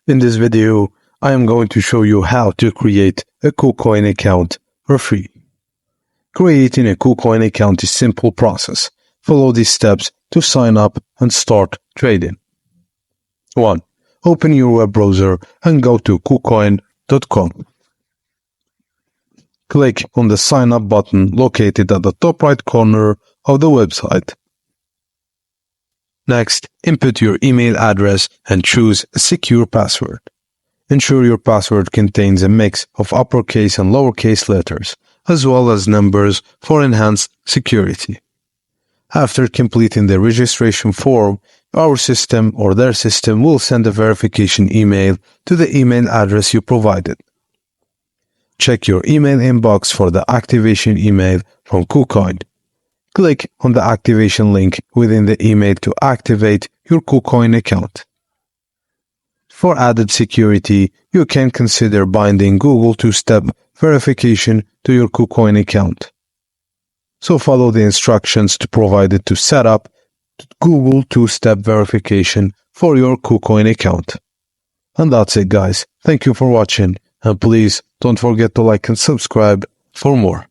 In this video, I am going to show you how to create a KuCoin account for free. Creating a KuCoin account is a simple process. Follow these steps to sign up and start trading. 1. Open your web browser and go to KuCoin.com. Click on the sign up button located at the top right corner of the website. Next, input your email address and choose a secure password. Ensure your password contains a mix of uppercase and lowercase letters, as well as numbers for enhanced security. After completing the registration form, our system or their system will send a verification email to the email address you provided. Check your email inbox for the activation email from KuCoin. Click on the activation link within the email to activate your KuCoin account. For added security, you can consider binding Google two-step verification to your KuCoin account. So follow the instructions provided to set up Google two-step verification for your KuCoin account. And that's it, guys. Thank you for watching, and please don't forget to like and subscribe for more.